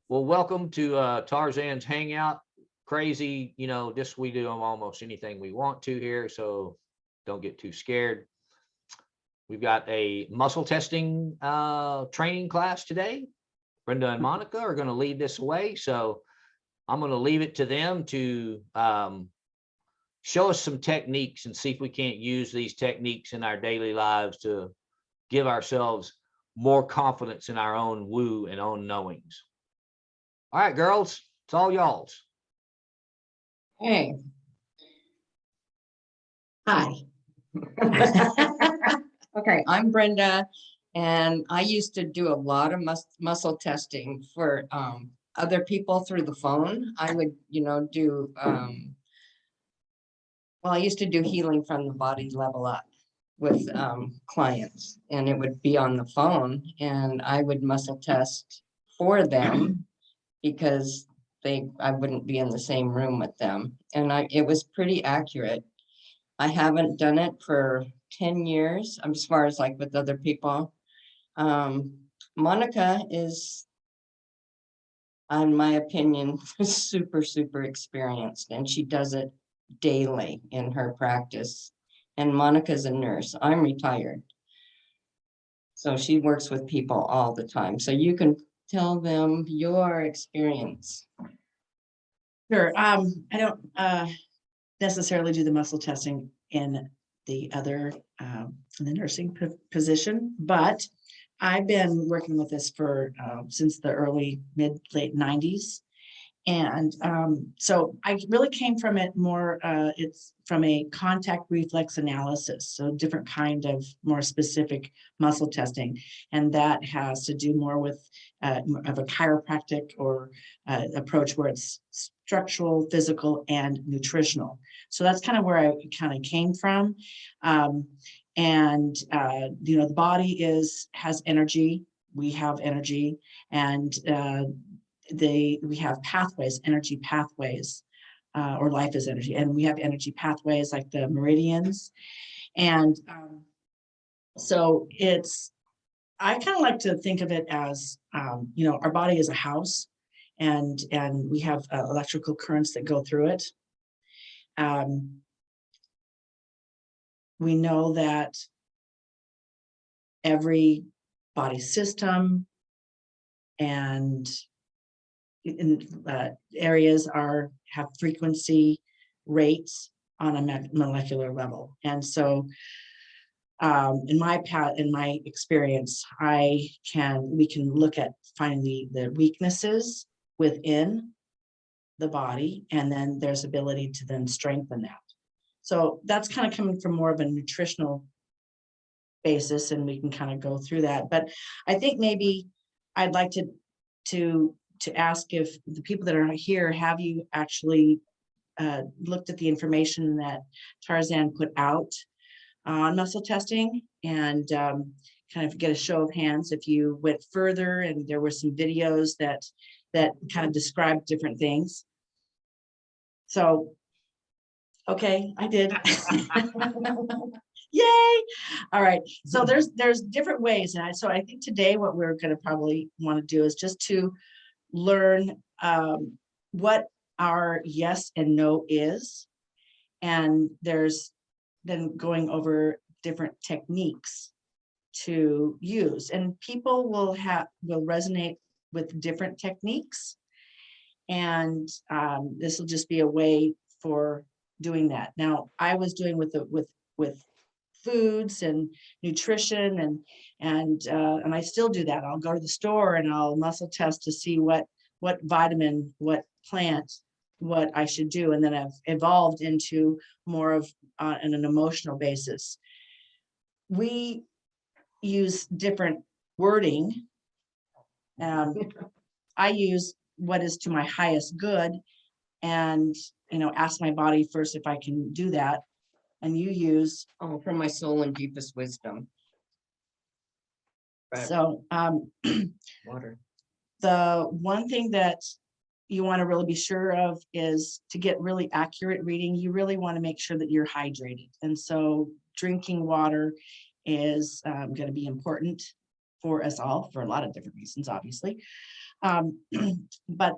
Well, welcome to Tarzan's Hangout. Crazy, this we do almost anything we want to here, so don't get too scared. We've got a muscle testing training class today. Brenda and Monica are going to lead this away, so I'm going to leave it to them to show us some techniques and see if we can't use these techniques in our daily lives to give ourselves more confidence in our own woo and own knowings. All right, girls, it's all y'all's. Hey. Hi. Okay, I'm Brenda, and I used to do a lot of muscle testing for other people through the phone. I would, do, well, I used to do healing from the body level up with clients, and it would be on the phone, and I would muscle test for them because I wouldn't be in the same room with them. And it was pretty accurate. I haven't done it for 10 years, as far as like with other people. Monica is, in my opinion, super, super experienced, and she does it daily in her practice. And Monica's a nurse. I'm retired. So she works with people all the time. So you can tell them your experience. Sure. I don't necessarily do the muscle testing in the other in the nursing position, but I've been working with this for since the early late 90s. And so I really came from it more, it's from a contact reflex analysis, so different kind of more specific muscle testing. And that has to do more with of a chiropractic or approach where it's structural, physical, and nutritional. So that's kind of where I kind of came from. The body has energy. We have energy, and we have pathways, energy pathways, or life is energy, and we have energy pathways like the meridians. And so I kind of like to think of it as, our body is a house, and we have electrical currents that go through it. We know that every body system and areas have frequency rates on a molecular level. And so in my experience, we can look at finding the weaknesses within the body, and then there's ability to then strengthen that. So that's kind of coming from more of a nutritional basis, and we can kind of go through that. But I think maybe I'd like to ask if the people that are here, have you actually looked at the information that Tarzan put out on muscle testing, and kind of get a show of hands if you went further and there were some videos that kind of described different things. So, okay, I did. Yay! All right. So there's different ways, and so I think today what we're going to probably want to do is just to learn what our yes and no is, and there's then going over different techniques to use, and people will resonate with different techniques, and this will just be a way for doing that. Now, I was doing with foods and nutrition, and I still do that. I'll go to the store and I'll muscle test to see what vitamin, what plant, what I should do, and then I've evolved into more of an emotional basis. We use different wording. I use what is to my highest good, and ask my body first if I can do that. And you use From my soul and deepest wisdom. Right. So Water. the one thing that you want to really be sure of is to get really accurate reading. You really want to make sure that you're hydrated, and so drinking water is going to be important. for us all for a lot of different reasons, obviously. But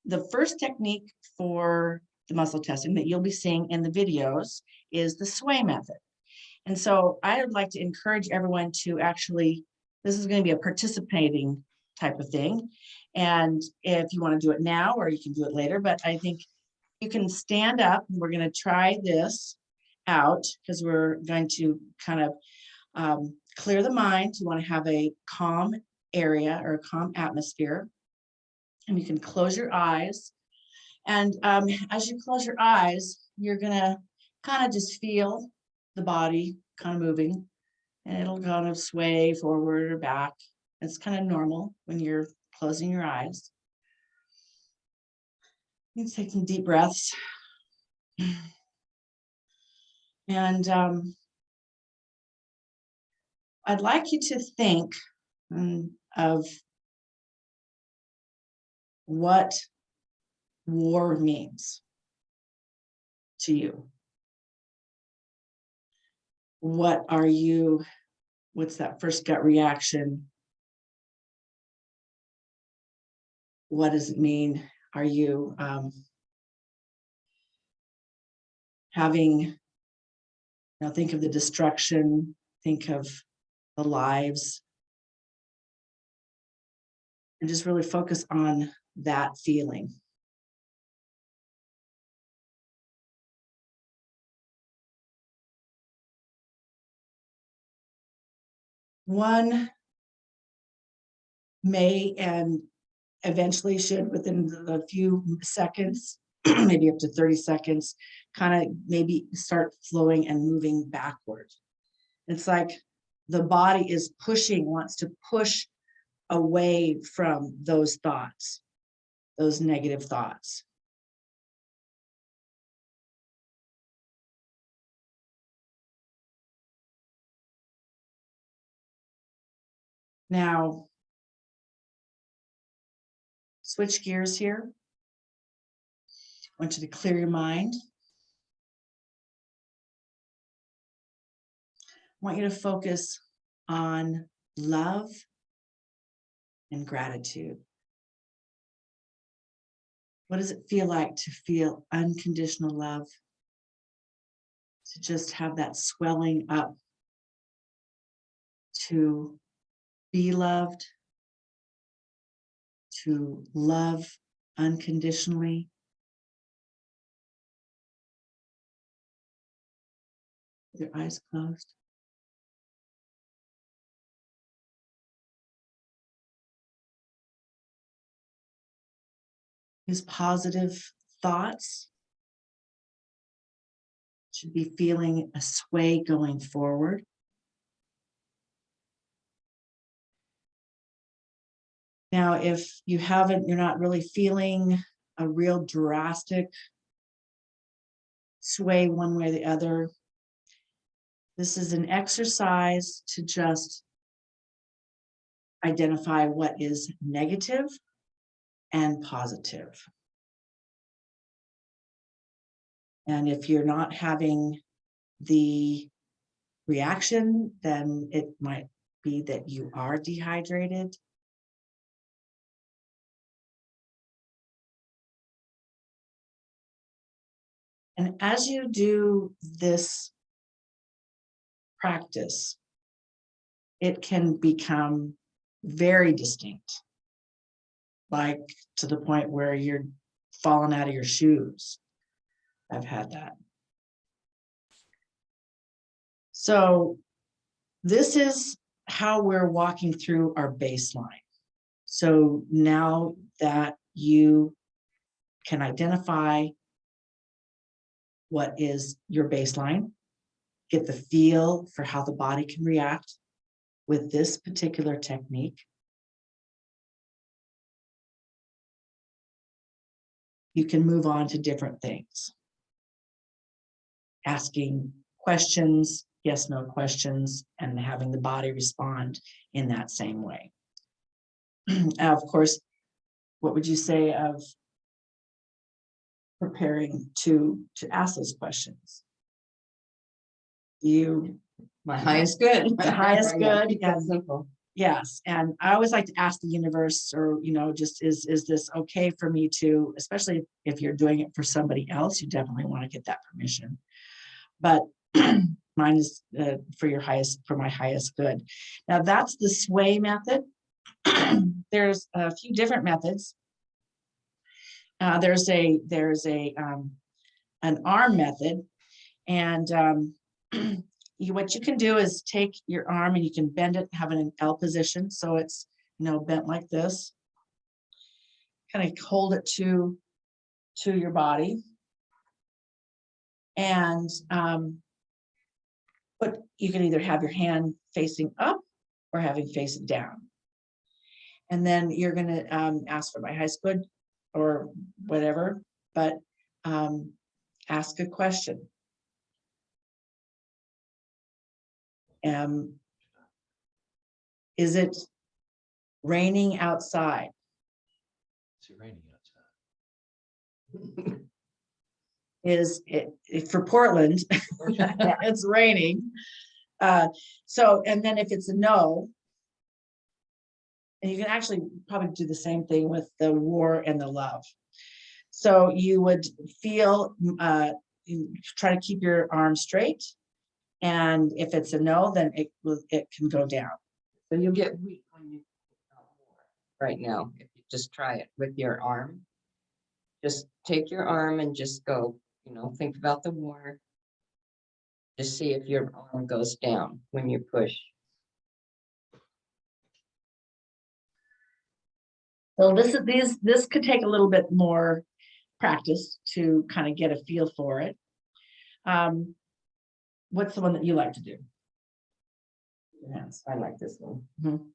the first technique for the muscle testing that you'll be seeing in the videos is the sway method. And so I would like to encourage everyone to actually, this is going to be a participating type of thing. And if you want to do it now, or you can do it later, but I think you can stand up. We're going to try this out because we're going to kind of clear the mind. You want to have a calm area or a calm atmosphere. And you can close your eyes. And as you close your eyes, you're going to kind of just feel the body kind of moving, and it'll kind of sway forward or back. It's kind of normal when you're closing your eyes. You can take some deep breaths. And I'd like you to think of what war means to you. What are you, what's that first gut reaction? What does it mean? Are you having, think of the destruction, think of the lives, and just really focus on that feeling. One may and eventually should, within a few seconds, maybe up to 30 seconds, kind of maybe start flowing and moving backward. It's like the body is pushing, wants to push away from those thoughts, those negative thoughts. Now, switch gears here. I want you to clear your mind. I want you to focus on love and gratitude. What does it feel like to feel unconditional love? To just have that swelling up, to be loved, to love unconditionally. With your eyes closed. Use positive thoughts. Should be feeling a sway going forward. Now, if you haven't, you're not really feeling a real drastic sway one way or the other, this is an exercise to just identify what is negative and positive. And if you're not having the reaction, then it might be that you are dehydrated. And as you do this practice, it can become very distinct, like to the point where you're falling out of your shoes. I've had that. So this is how we're walking through our baseline. So now that you can identify what is your baseline, get the feel for how the body can react with this particular technique. You can move on to different things. Asking questions, yes, no questions, and having the body respond in that same way. Of course, what would you say of preparing to ask those questions? My highest good. The highest good, Keep yeah. it simple. Yes, and I always like to ask the universe, or, just is this okay for me to, especially if you're doing it for somebody else, you definitely want to get that permission. But mine is for my highest good. Now that's the sway method. There's a few different methods. There's an arm method, and what you can do is take your arm and you can bend it, have it in L position, so it's bent like this. Kind of hold it to your body, and but you can either have your hand facing up or having facing down. And then you're going to ask for my highest good or whatever, but ask a question. Is it raining outside? Is it raining outside? Is it for Portland? It's raining. So, and then if it's a no, and you can actually probably do the same thing with the war and the love. So you would feel, you try to keep your arm straight. And if it's a no, then it can go down. So you'll get weak when you right now. If you just try it with your arm, just take your arm and just go, think about the war. Just see if your arm goes down when you push. So this could take a little bit more practice to kind of get a feel for it. What's the one that you like to do? Yes, I like this one. Mhm.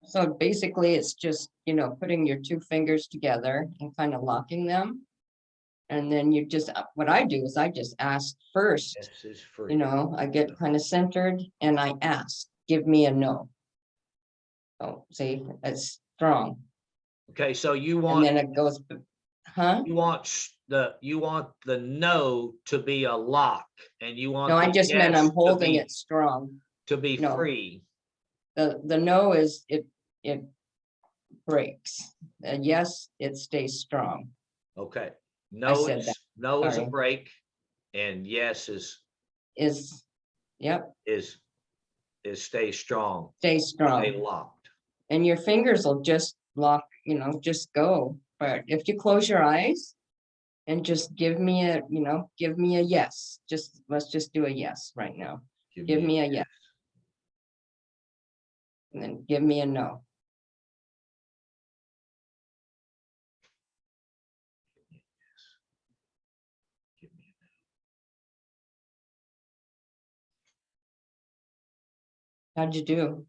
So basically it's just, putting your two fingers together and kind of locking them. And then you just, what I do is I just ask first, Yes is free. I get kind of centered and I ask, give me a no. Oh, see, it's strong. Okay, so you And want, then it goes, huh? you want the no to be a lock, and you want No, I the just meant yes I'm holding it strong. to be No. free. The no is, it breaks. And yes, it stays strong. Okay. I said that. No is a Sorry. break, and yes Yep, is stay strong, stay stay strong. locked. And your fingers will just lock, just go. But if you close your eyes and just give me a yes. Let's just do a yes right now. Give me a yes. And then give me a no. Give me How'd you do?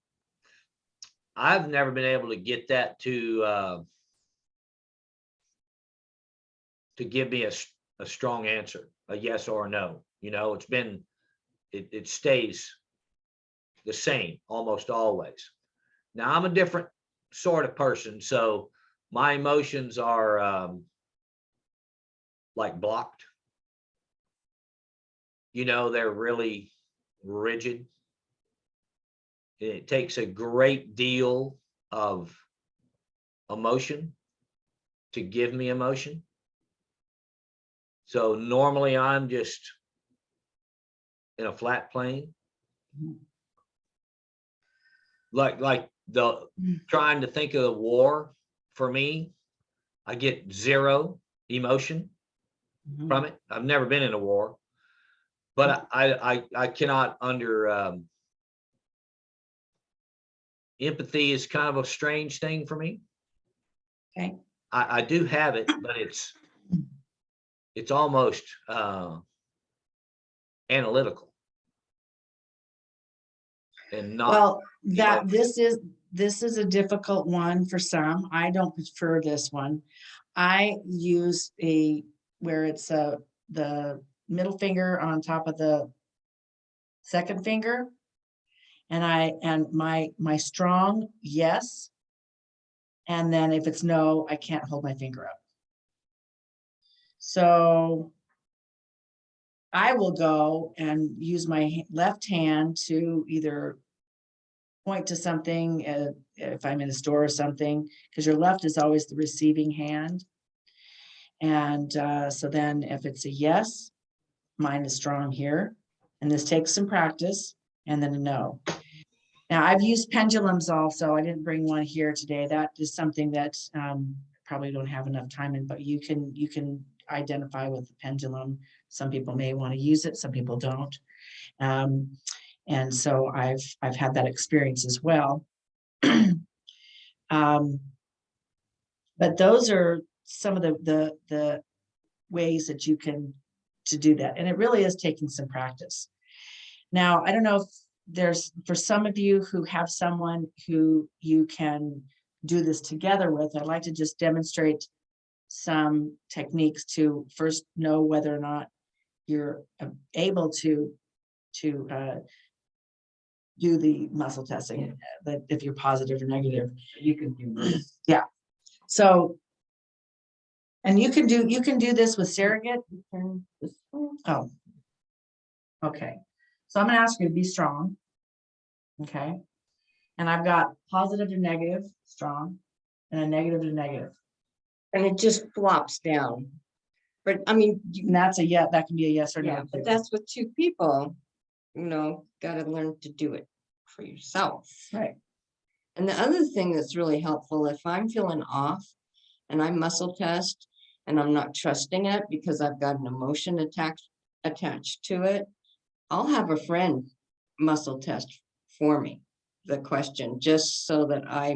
I've never been able to get that to give me a strong answer, a yes or a no. It stays the same almost always. Now I'm a different sort of person, so my emotions are like blocked. They're really rigid. It takes a great deal of emotion to give me emotion. So normally I'm just in a flat plane. Like the trying to think of the war for me, I get zero emotion from it. I've never been in a war, but I cannot empathy is kind of a strange thing for me. Okay. I do have it, but it's almost analytical and not. Well, this is a difficult one for some. I don't prefer this one. I use where it's the middle finger on top of the second finger, and my strong yes, and then if it's no, I can't hold my finger up. So I will go and use my left hand to either point to something, if I'm in a store or something, because your left is always the receiving hand. And so then if it's a yes, mine is strong here. And this takes some practice, and then a no. Now, I've used pendulums also. I didn't bring one here today. That is something that probably don't have enough time in, but you can identify with the pendulum. Some people may want to use it, some people don't. And so I've had that experience as well. But those are some of the ways that you can to do that. And it really is taking some practice. Now, I don't know if there's, for some of you who have someone who you can do this together with, I'd like to just demonstrate some techniques to first know whether or not you're able to do the muscle testing, that if you're positive or negative. You can do this. So, and you can do this with surrogate. Oh, okay. So I'm gonna ask you to be strong. Okay. And I've got positive to negative, strong, and a negative to negative. And it just flops down. But I mean, And that's a yes, that can be a yes or yeah, no. but that's with two people, gotta learn to do it for yourself. Right. And the other thing that's really helpful, if I'm feeling off and I muscle test and I'm not trusting it because I've got an emotion attached to it, I'll have a friend muscle test for me the question, just so that I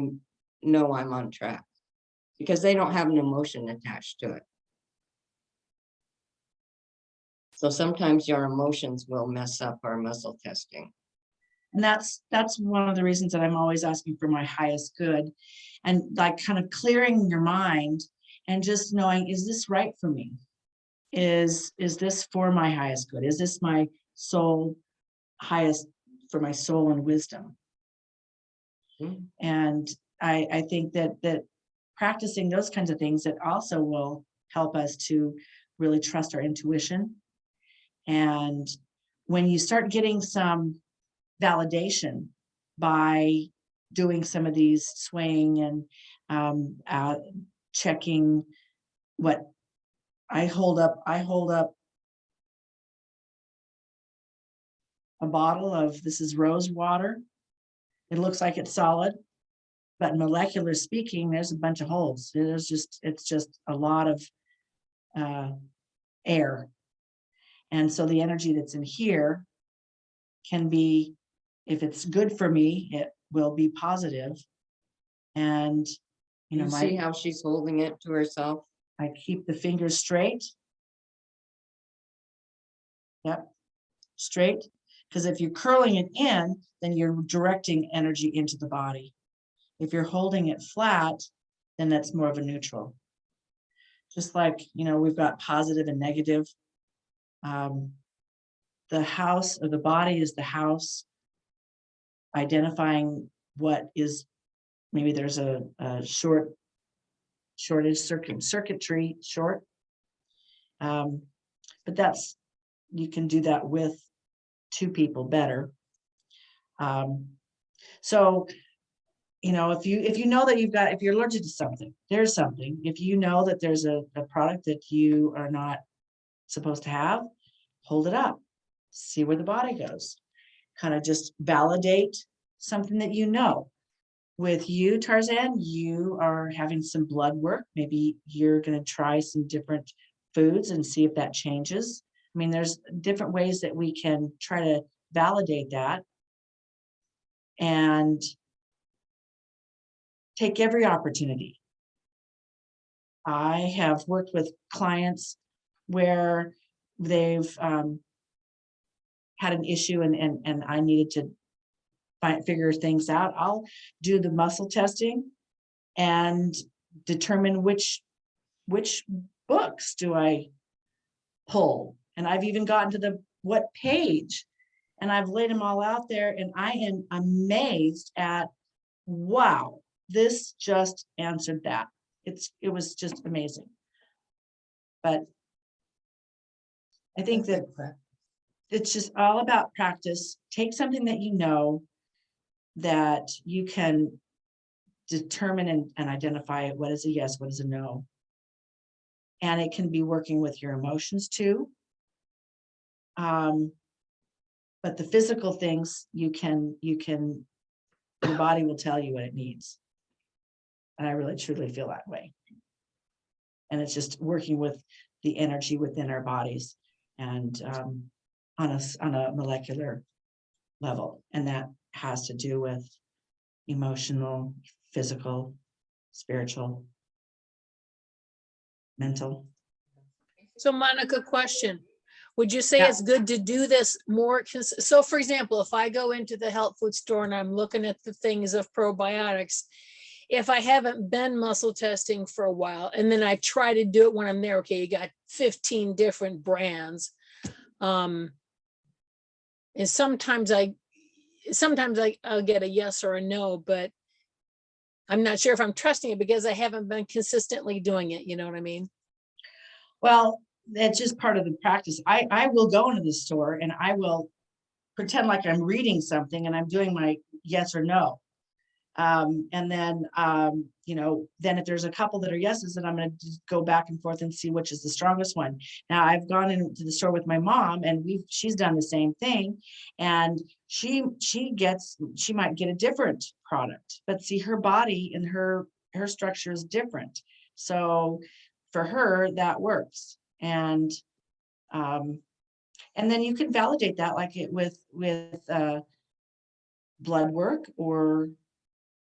know I'm on track, because they don't have an emotion attached to it. So sometimes your emotions will mess up our muscle testing. And that's one of the reasons that I'm always asking for my highest good, and like kind of clearing your mind and just knowing, is this right for me? Is this for my highest good? Is this my soul highest, for my soul and wisdom? Mm. And I think that practicing those kinds of things, that also will help us to really trust our intuition. And when you start getting some validation by doing some of these swaying and checking what I hold up a bottle of, this is rose water. It looks like it's solid, but molecular speaking, there's a bunch of holes. It's just a lot of air. And so the energy that's in here can be, if it's good for me, it will be positive. And You see how she's holding it to herself? I keep the fingers straight. Yep, straight. Because if you're curling it in, then you're directing energy into the body. If you're holding it flat, then that's more of a neutral. Just like, we've got positive and negative. The house, or the body, is the house, identifying what is, maybe there's a shortage circuitry short. But you can do that with two people better. So, if you know that if you're allergic to something, there's something, if you know that there's a product that you are not supposed to have, hold it up, see where the body goes, kind of just validate something that you know. With you, Tarzan, you are having some blood work. Maybe you're going to try some different foods and see if that changes. I mean, there's different ways that we can try to validate that and take every opportunity. I have worked with clients where they've had an issue and I needed to figure things out. I'll do the muscle testing and determine which books do I pull. And I've even gotten to what page, and I've laid them all out there, and I am amazed at, wow, this just answered that. It was just amazing. But I think that it's just all about practice. Take something that you know, that you can determine and identify what is a yes, what is a no. And it can be working with your emotions too. But the physical things, your body will tell you what it needs. And I really truly feel that way. And it's just working with the energy within our bodies and on a molecular level. And that has to do with emotional, physical, spiritual, mental. So Monica, question. Would you say Yeah. it's good to do this more? So for example, if I go into the health food store and I'm looking at the things of probiotics, if I haven't been muscle testing for a while, and then I try to do it when I'm there, okay, you got 15 different brands. And sometimes I'll get a yes or a no, but I'm not sure if I'm trusting it because I haven't been consistently doing it. You know what I mean? Well, that's just part of the practice. I will go into the store and I will pretend like I'm reading something and I'm doing my yes or no. And then, then if there's a couple that are yeses, then I'm going to go back and forth and see which is the strongest one. Now I've gone into the store with my mom and she's done the same thing. And she might get a different product, but see, her body and her structure is different. So for her, that works. And then you can validate that like it with blood work or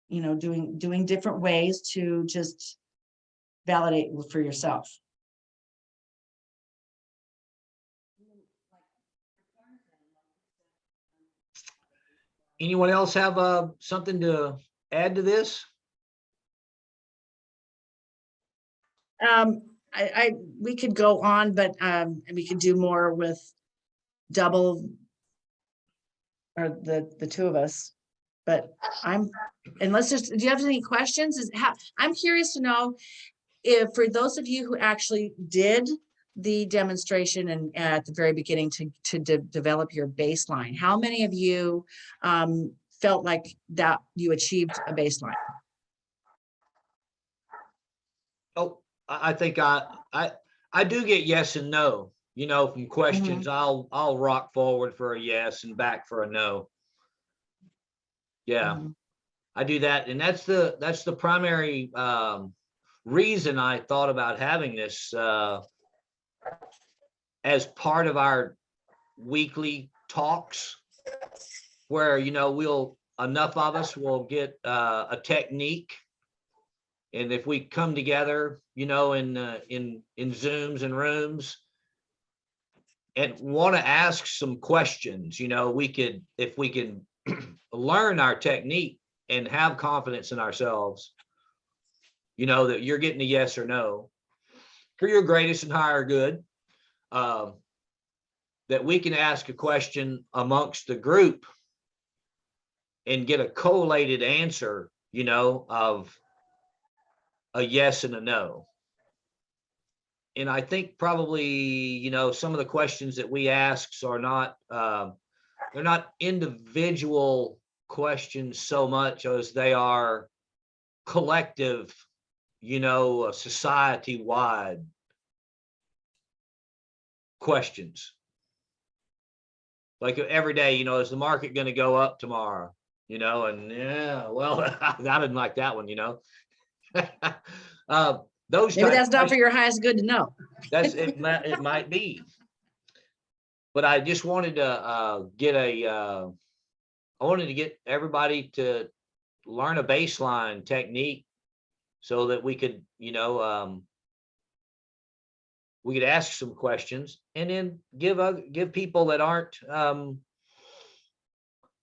doing different ways to just validate for yourself. Anyone else have something to add to this? We could go on, but we could do more with double or the two of us. But do you have any questions? I'm curious to know if for those of you who actually did the demonstration and at the very beginning to develop your baseline, how many of you felt like that you achieved a baseline? Oh, I think I do get yes and no, from questions. I'll rock forward for a yes and back for a no. Yeah, I do that. And that's the primary reason I thought about having this as part of our weekly talks where, enough of us will get a technique. And if we come together, in Zooms and rooms and want to ask some questions, if we can learn our technique and have confidence in ourselves, that you're getting a yes or no for your greatest and higher good, that we can ask a question amongst the group and get a collated answer, of a yes and a no. And I think probably, some of the questions that we ask are not, they're not individual questions so much as they are collective, society-wide questions. Like every day, is the market going to go up tomorrow? And yeah, well, I didn't like that one, those Maybe that's not for your highest good to know. it might be. But I just wanted to I wanted to get everybody to learn a baseline technique so that we could, we could ask some questions and then give people that aren't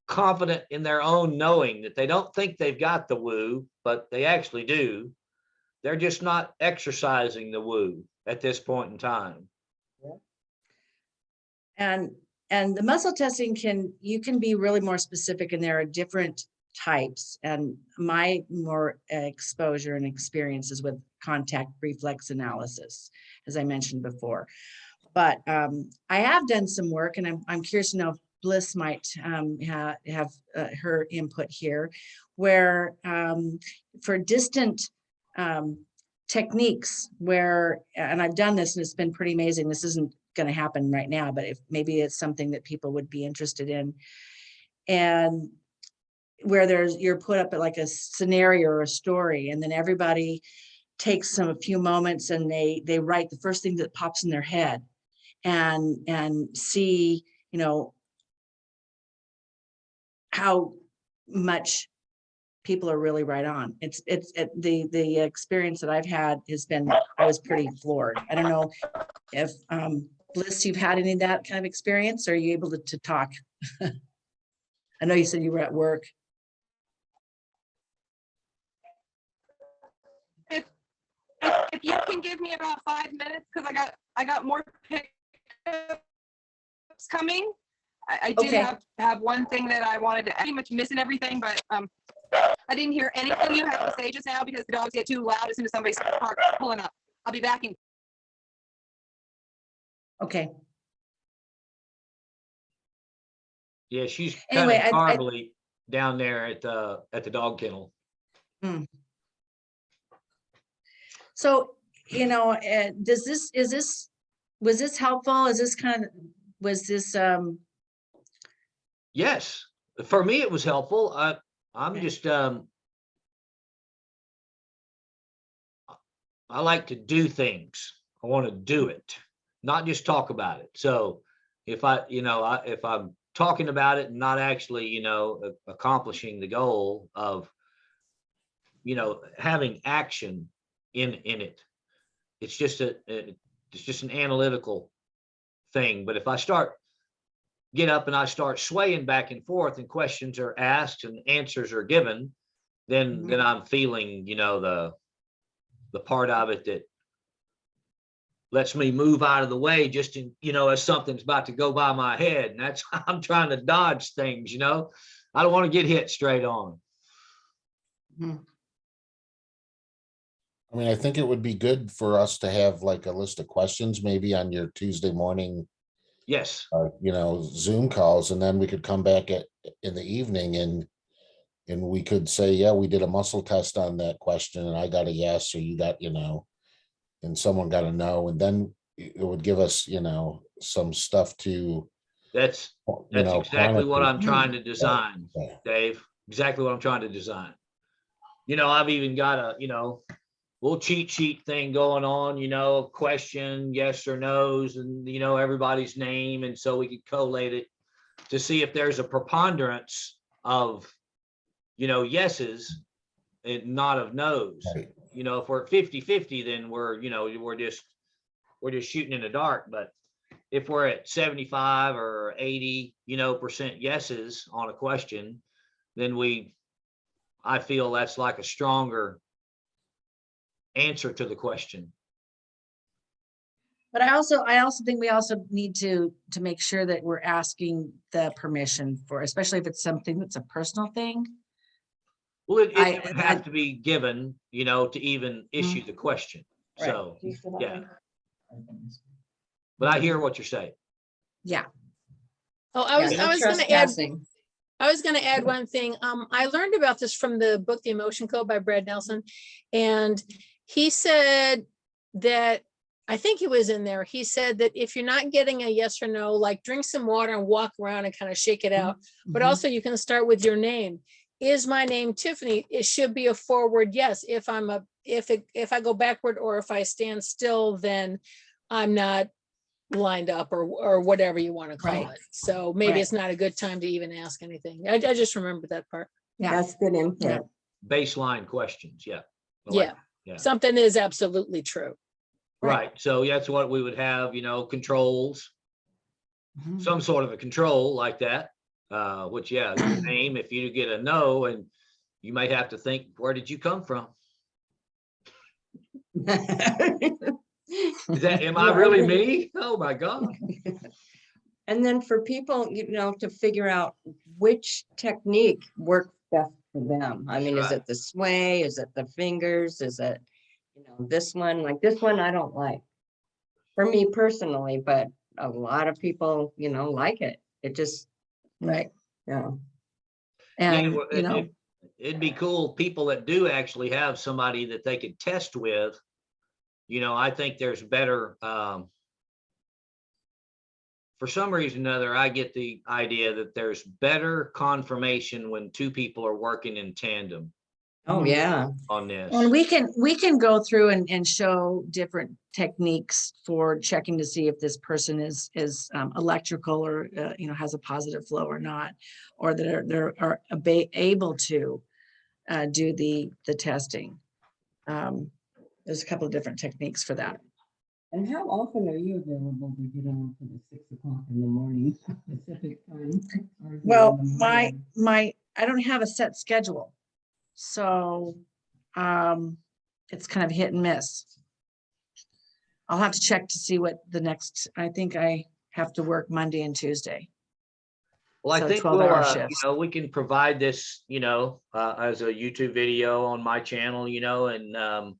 confident in their own knowing, that they don't think they've got the woo, but they actually do. They're just not exercising the woo at this point in time. And the muscle testing you can be really more specific, and there are different types. And my more exposure and experiences with contact reflex analysis, as I mentioned before. But I have done some work, and I'm curious to know Bliss might have her input here, where for distant techniques where, and I've done this and it's been pretty amazing. This isn't going to happen right now, but if maybe it's something that people would be interested in. And where you're put up at like a scenario or a story, and then everybody takes a few moments and they write the first thing that pops in their head and see, you know, how much people are really right on. The experience that I've had has been, I was pretty floored. I don't know if Bliss, you've had any of that kind of experience? Or are you able to talk? I know you said you were at work. If you can give me about 5 minutes, because I got more pickups coming. I did Okay. have one thing that I wanted to, pretty much missing everything, but I didn't hear anything you had to say just now because the dogs get too loud as soon as somebody's pulling up. I'll be back in. Okay. Yeah, she's kind Anyway, of I- garbly down there at the dog kennel. So, you know, was this helpful? Was this, Yes, for me, it was helpful. I'm Okay. just, I like to do things. I want to do it, not just talk about it. So if if I'm talking about it and not actually, accomplishing the goal of, having action in it, it's just an analytical thing. But if I get up and I start swaying back and forth and questions are asked and answers are given, then I'm feeling, the part of it that lets me move out of the way just as something's about to go by my head. And that's how I'm trying to dodge things, I don't want to get hit straight on. I mean, I think it would be good for us to have like a list of questions, maybe on your Tuesday morning, Yes, Zoom calls, and then we could come back in the evening and we could say, yeah, we did a muscle test on that question and I got a yes, or you got, and someone got a no, and then it would give us, some stuff to, that's exactly what I'm trying to design, Yeah. Dave. Exactly what I'm trying to design. I've even got a, little cheat sheet thing going on, question, yes or no's, and, everybody's name. And so we could collate it to see if there's a preponderance of, yeses and not of no's. Right. If we're at 50-50, then we're just shooting in the dark. But if we're at 75 or 80, percent yeses on a question, then I feel that's like a stronger answer to the question. but I also think we also need to make sure that we're asking the permission for, especially if it's something that's a personal thing. Well, it I- would have to be given, to even issue the question. Right. So, yeah. But I hear what you're saying. Yeah. Oh, I was Yeah, no going to add, trespassing. I was going to add one thing. I learned about this from the book, The Emotion Code by Brad Nelson. And he said that, I think it was in there. He said that if you're not getting a yes or no, like drink some water and walk around and kind of shake it out. But Mhm. also you can start with your name. Is my name Tiffany? It should be a forward yes. If I go backward or if I stand still, then I'm not lined up or whatever you want to call Right. it. So maybe Right. it's not a good time to even ask anything. I just remembered that part. Yeah. That's good input. Baseline questions. Yeah. I like Yeah. it. Yeah. Something is absolutely true. Right. So that's what we would have, controls, Mhm. some sort of a control like that. Which, yeah, your name, if you get a no, and you might have to think, where did you come from? Am I really me? Oh my God. And then for people, to figure out which technique works best for them. I mean, is Right. it the sway? Is it the fingers? Is it, this one? Like this one, I don't like. For me personally, but a lot of people, like it. It just, Right, yeah. Yeah, And, well, you know, it'd be cool, people that do actually have somebody that they could test with. I think there's better, for some reason or another, I get the idea that there's better confirmation when two people are working in tandem oh, yeah. on this. And we can go through and show different techniques for checking to see if this person is electrical or, has a positive flow or not, or that they're able to do the testing. There's a couple of different techniques for that. And how often are you available to get on for the 6 o'clock in the morning Pacific time? Or is it Well, in the morning? I don't have a set schedule. So it's kind of hit and miss. I'll have to check to see what the next, I think I have to work Monday and Tuesday. Well, I So think 12-hour shifts. we can provide this, as a YouTube video on my channel, and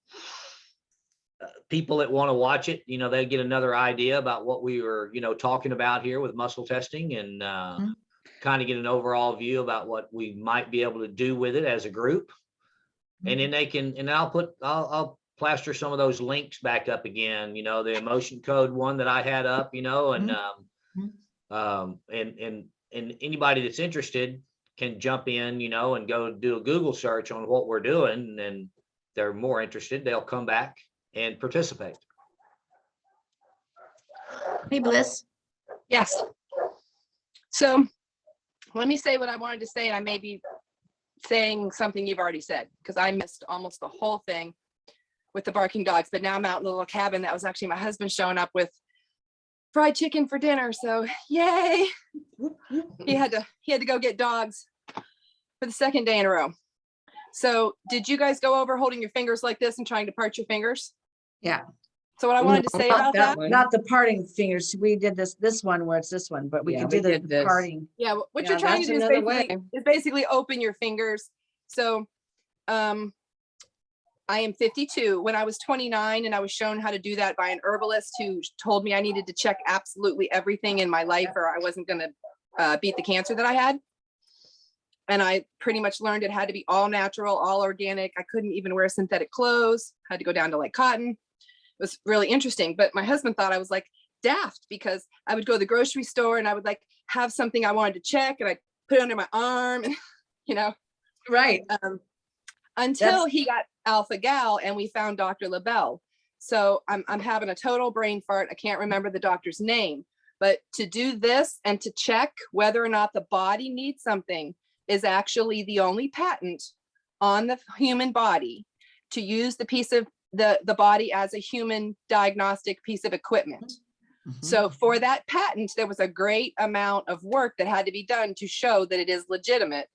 people that want to watch it, they get another idea about what we were, talking about here with muscle testing, and Mhm. kind of get an overall view about what we might be able to do with it as a group. And then they can, and I'll plaster some of those links back up again, the emotion code one that I had up, and and anybody that's interested can jump in, and go do a Google search on what we're doing, and they're more interested, they'll come back and participate. Hey, Bliss. Yes. So let me say what I wanted to say, and I may be saying something you've already said, because I missed almost the whole thing with the barking dogs, but now I'm out in a little cabin. That was actually my husband showing up with fried chicken for dinner. So yay. He had to go get dogs for the second day in a row. So did you guys go over holding your fingers like this and trying to part your fingers? Yeah. So what I wanted to say about that, Not the parting fingers. We did this one where it's this one, but we Yeah, could do we did the this. parting. yeah, what Yeah, you're trying to that's do another way. is basically open your fingers. So I am 52. When I was 29 and I was shown how to do that by an herbalist who told me I needed to check absolutely everything in my life or I wasn't going to beat the cancer that I had. And I pretty much learned it had to be all natural, all organic. I couldn't even wear synthetic clothes, had to go down to like cotton. It was really interesting. But my husband thought I was like daft because I would go to the grocery store and I would like have something I wanted to check and I'd put it under my arm and, Right. until he got alpha gal and we found Dr. LaBelle. So I'm having a total brain fart. I can't remember the doctor's name, but to do this and to check whether or not the body needs something is actually the only patent on the human body to use the piece of the body as a human diagnostic piece of equipment. So for that patent, there was a great amount of work that had to be done to show that it is legitimate.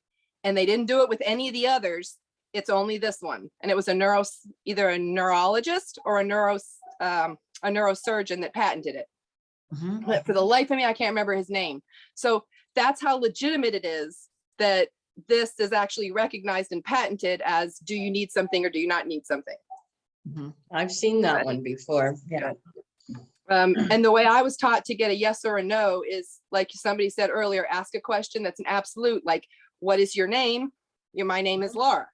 And they didn't do it with any of the others. It's only this one. And it was either a neurologist or a neurosurgeon that patented it. But for the life of me, I can't remember his name. So that's how legitimate it is that this is actually recognized and patented as, do you need something or do you not need something? I've seen that one before. Yeah. And the way I was taught to get a yes or a no is, like somebody said earlier, ask a question that's an absolute, like, what is your name? My name is Laura,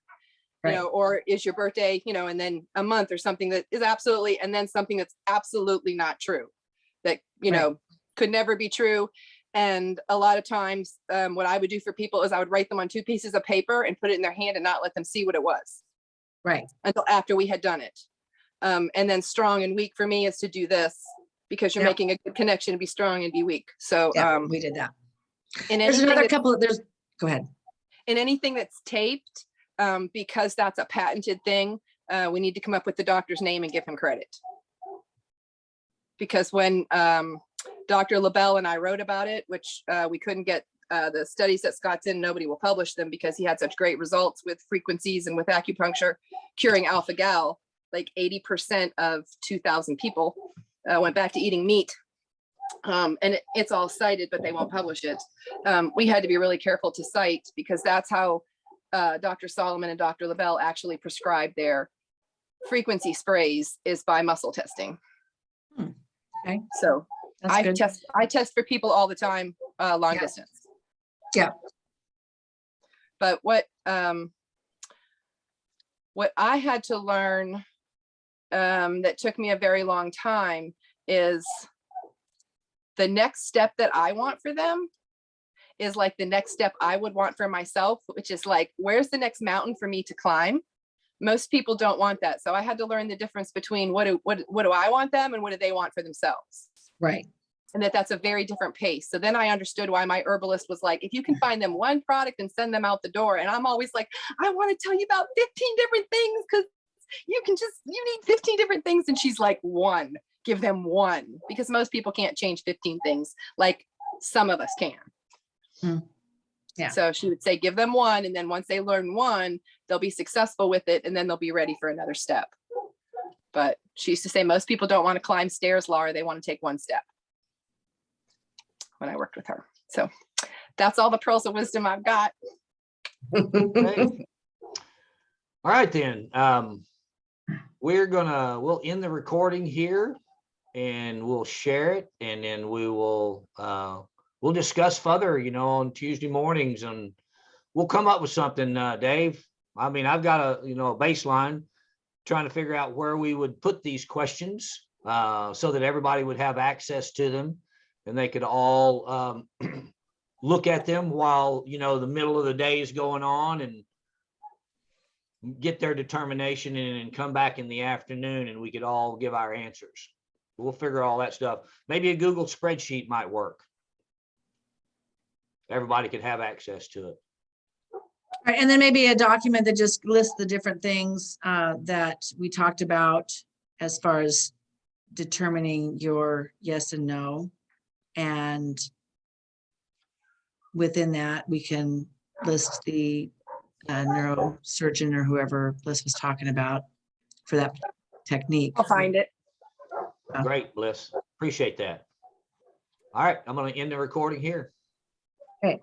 Right. or is your birthday, and then a month or something that is absolutely, and then something that's absolutely not true, that, Right. could never be true. And a lot of times what I would do for people is I would write them on 2 pieces of paper and put it in their hand and not let them see what it was Right. until after we had done it. And then strong and weak for me is to do this, because you're Yeah. making a good connection to be strong and be weak. So Yeah, we did that. in There's anything another that's- couple, go ahead. in anything that's taped, because that's a patented thing, we need to come up with the doctor's name and give him credit. Because when Dr. LaBelle and I wrote about it, which we couldn't get the studies that Scott's in, nobody will publish them because he had such great results with frequencies and with acupuncture curing alpha gal. Like 80% of 2,000 people went back to eating meat. And it's all cited, but they won't publish it. We had to be really careful to cite, because that's how Dr. Solomon and Dr. LaBelle actually prescribed their frequency sprays, is by muscle testing. Okay. So That's good. I test for people all the time, long Yeah. distance. But what I had to learn that took me a very long time is the next step that I want for them is like the next step I would want for myself, which is like, where's the next mountain for me to climb? Most people don't want that. So I had to learn the difference between what do I want them and what do they want for themselves. Right. And that's a very different pace. So then I understood why my herbalist was like, if you can find them one product and send them out the door. And I'm always like, I want to tell you about 15 different things because you need 15 different things. And she's like, one, give them one, because most people can't change 15 things like some of us can. Yeah. So she would say, give them one. And then once they learn one, they'll be successful with it. And then they'll be ready for another step. But she used to say, most people don't want to climb stairs, Laura. They want to take one step. When I worked with her. So that's all the pearls of wisdom I've got. Okay. All right, then. We'll end the recording here and we'll share it, and then we'll discuss further, on Tuesday mornings, and we'll come up with something, Dave. I mean, I've got a baseline, trying to figure out where we would put these questions so that everybody would have access to them and they could all look at them while, the middle of the day is going on, and get their determination and come back in the afternoon and we could all give our answers. We'll figure all that stuff. Maybe a Google spreadsheet might work. Everybody could have access to it. Right, and then maybe a document that just lists the different things that we talked about as far as determining your yes and no. And within that, we can list the neurosurgeon or whoever Bliss was talking about for that technique. I'll find it. Great, Bliss. Appreciate that. All right, I'm going to end the recording here. Okay.